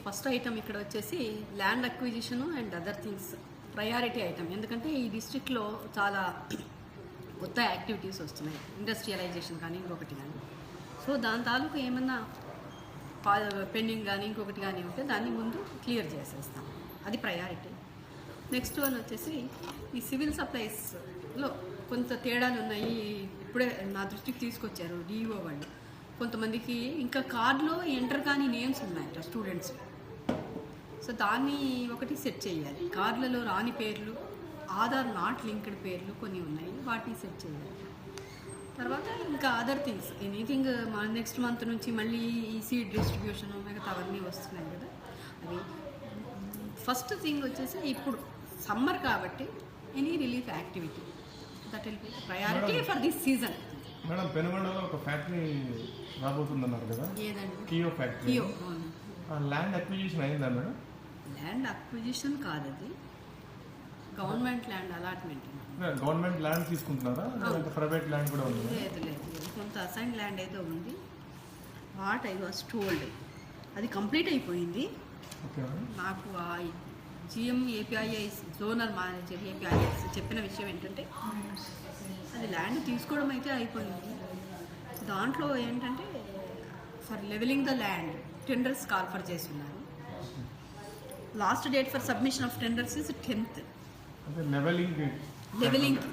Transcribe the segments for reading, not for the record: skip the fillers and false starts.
First item ఇక్కడ వచ్చేసి land acquisition and other things priority item. ఎందుకంటే ఈ డిస్ట్రిక్ట్లో చాలా కొత్త యాక్టివిటీస్ వస్తున్నాయి, ఇండస్ట్రియలైజేషన్ కానీ ఇంకొకటి కానీ. సో దాని తాలూకు ఏమన్నా పెండింగ్ కానీ ఇంకొకటి కానీ ఉంటే దాన్ని ముందు క్లియర్ చేసేస్తాం, అది ప్రయారిటీ. నెక్స్ట్ వన్ వచ్చేసి ఈ సివిల్ సప్లైస్లో కొంత తేడాలు ఉన్నాయి. ఇప్పుడే నా దృష్టికి తీసుకొచ్చారు డిఈఓ వాళ్ళు. కొంతమందికి ఇంకా కార్డులో ఎంటర్ కానీ నేమ్స్ ఉన్నాయట స్టూడెంట్స్. సో దాన్ని ఒకటి సెట్ చేయాలి. కార్డులలో రాని పేర్లు, ఆధార్ నాట్ లింక్డ్ పేర్లు కొన్ని ఉన్నాయి, వాటిని సెట్ చేయాలి. తర్వాత ఇంకా other things anything next month నుంచి మళ్ళీ ఈ సీడ్ డిస్ట్రిబ్యూషన్ మిగతా అవన్నీ వస్తున్నాయి కదా. అవి ఫస్ట్ థింగ్ వచ్చేసి ఇప్పుడు సమ్మర్ కాబట్టి any relief activity that will be priority for this season. Madam, పెనుగొండలో ఒక ఫ్యాక్టరీ రాబోతుందన్నారు కదా, ఏదండి? Kia factory. Kia land acquisition అయిందా మేడం? ల్యాండ్ అక్విజిషన్ కాదు, అది government land allotment. Government land తీసుకుంటున్నారా, ప్రైవేట్ ల్యాండ్ కూడా ఉంది? లేదు లేదు, కొంత అసైన్ ల్యాండ్ ఏదో ఉంది. వాట్ ఐ వాస్ టోల్డ్ అది కంప్లీట్ అయిపోయింది. నాకు ఆ GM APIS zonal manager APIS చెప్పిన విషయం ఏంటంటే అది ల్యాండ్ తీసుకోవడం అయితే అయిపోయింది. దాంట్లో ఏంటంటే for levelling the land tenders call for చేస్తున్నారు. Last date for submission of tenders is 10th.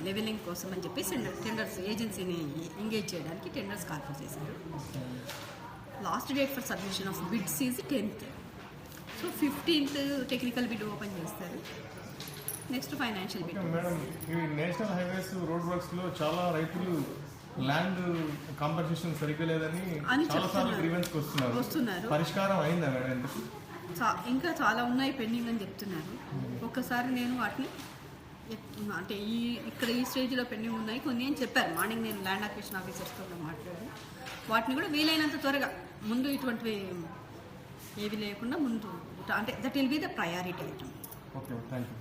Levelling కోసం అని చెప్పేసి టెండర్స్ ఏజెన్సీని ఎంగేజ్ చేయడానికి టెండర్స్ కాల్ఫర్ చేశారు. Last date for submission of bids is 10th. So 15th technical bid open చేస్తారు. Next financial bid. Madam, ఈ national highways road works లో చాలా రైతులు ల్యాండ్ కాంపన్సేషన్ సరిగ్గా లేదని చాలాసార్లు గ్రీవెన్స్ వస్తున్నారు. పరిష్కారం అయిందా మేడం? ఇంకా చాలా ఉన్నాయి పెండింగ్ అని చెప్తున్నారు. ఒక్కసారి నేను వాటిని అంటే ఇక్కడ ఈ స్టేజ్లో పెండింగ్ ఉన్నాయి కొన్ని అని చెప్పారు. మార్నింగ్ నేను ల్యాండ్ అక్విజిషన్ ఆఫీసర్స్తో మాట్లాడి వాటిని కూడా వీలైనంత త్వరగా ముందు ఇటువంటివి ఏవి లేకుండా ముందు అంటే that will be the priority item. Okay, thank you.